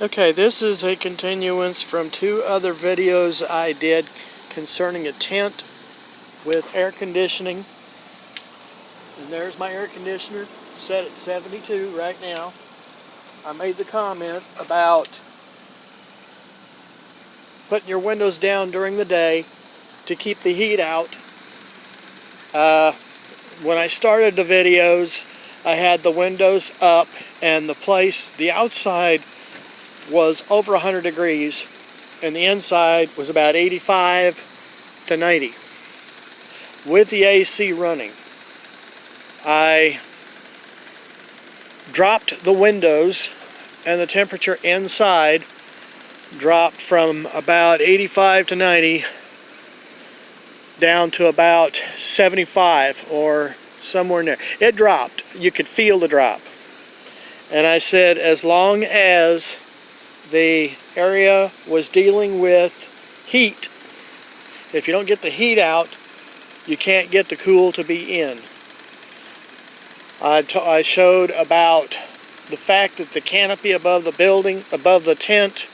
Okay, this is a continuance from two other videos I did concerning a tent with air conditioning. And there's my air conditioner set at 72 right now. I made the comment about putting your windows down during the day to keep the heat out. When I started the videos, I had the windows up and the outside was over 100 degrees and the inside was about 85 to 90 with the AC running. I dropped the windows and the temperature inside dropped from about 85 to 90 down to about 75 or somewhere in there. It dropped. You could feel the drop. And I said as long as the area was dealing with heat, if you don't get the heat out, you can't get the cool to be in. I showed about the fact that the canopy above the building, above the tent,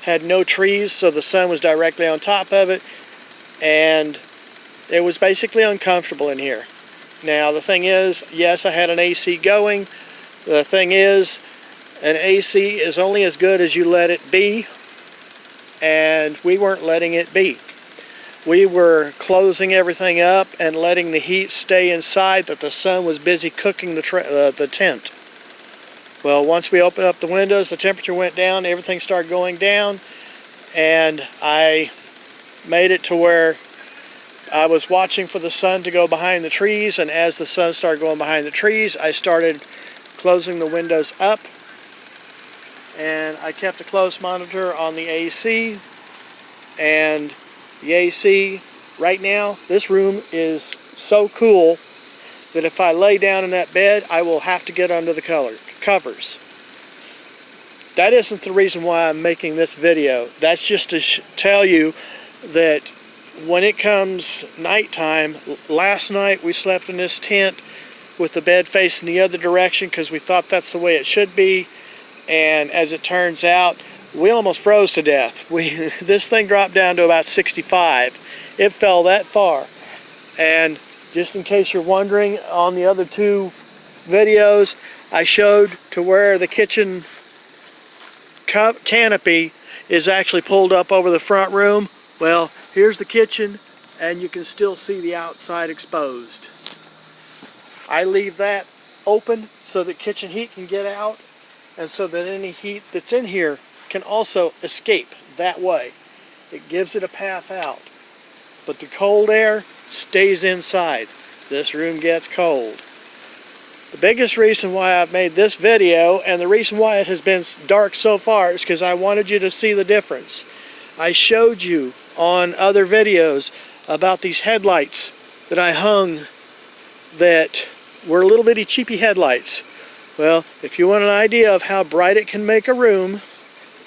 had no trees, so the sun was directly on top of it, and it was basically uncomfortable in here. Now the thing is, yes, I had an AC going. The thing is, an AC is only as good as you let it be, and we weren't letting it be. We were closing everything up and letting the heat stay inside, that the sun was busy cooking the tent. Well, once we opened up the windows, the temperature went down, everything started going down, and I made it to where I was watching for the sun to go behind the trees, and as the sun started going behind the trees, I started closing the windows up, and I kept a close monitor on the AC, and the AC right now, this room is so cool that if I lay down in that bed, I will have to get under the covers. That isn't the reason why I'm making this video. That's just to tell you that when it comes nighttime, last night we slept in this tent with the bed facing the other direction because we thought that's the way it should be, and as it turns out, we almost froze to death. This thing dropped down to about 65. It fell that far. And just in case you're wondering, on the other two videos, I showed to where the kitchen canopy is actually pulled up over the front room. Well, here's the kitchen, and you can still see the outside exposed. I leave that open so that kitchen heat can get out, and so that any heat that's in here can also escape that way. It gives it a path out. But the cold air stays inside. This room gets cold. The biggest reason why I've made this video, and the reason why it has been dark so far, is because I wanted you to see the difference. I showed you on other videos about these headlights that I hung that were little bitty cheapy headlights. Well, if you want an idea of how bright it can make a room,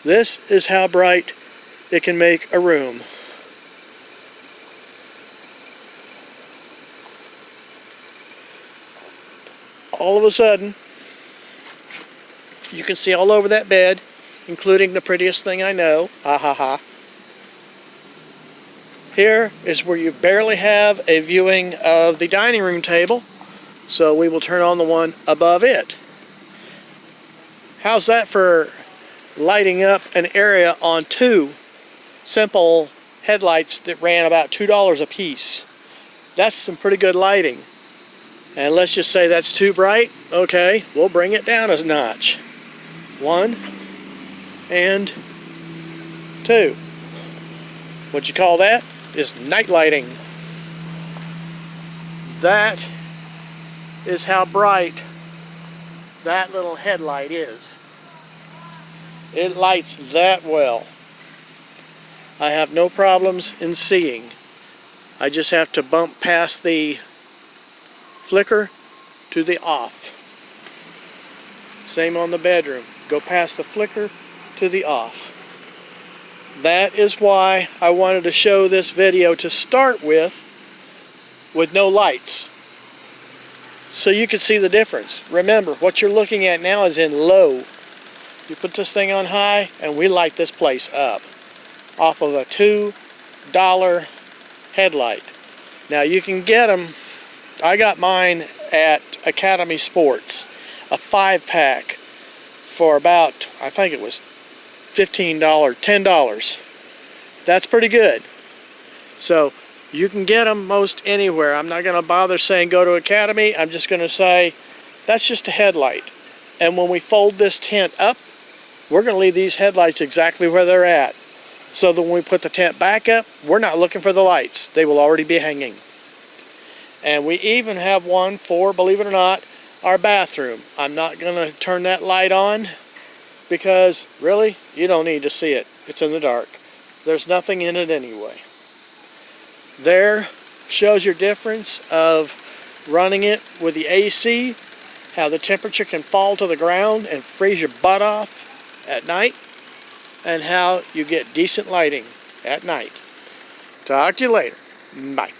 this is how bright it can make a room. All of a sudden, you can see all over that bed, including the prettiest thing I know. Ha ha ha. Here is where you barely have a viewing of the dining room table, so we will turn on the one above it. How's that for lighting up an area on two simple headlights that ran about $2 a piece? That's some pretty good lighting. And let's just say that's too bright. Okay, we'll bring it down a notch. 1 and 2. What you call that is night lighting. That is how bright that little headlight is. It lights that well. I have no problems in seeing. I just have to bump past the flicker to the off. Same on the bedroom. Go past the flicker to the off. That is why I wanted to show this video to start with no lights, so you can see the difference. Remember, what you're looking at now is in low. You put this thing on high, and we light this place up off of a $2 headlight. Now you can get them, I got mine at Academy Sports, a 5-pack for about, I think it was $15, $10. That's pretty good. So you can get them most anywhere. I'm not going to bother saying go to Academy. I'm just going to say that's just a headlight. And when we fold this tent up, we're going to leave these headlights exactly where they're at. So that when we put the tent back up, we're not looking for the lights. They will already be hanging. And we even have one for, believe it or not, our bathroom. I'm not going to turn that light on because really, you don't need to see it. It's in the dark. There's nothing in it anyway. There shows your difference of running it with the AC, how the temperature can fall to the ground and freeze your butt off at night, and how you get decent lighting at night. Talk to you later. Bye.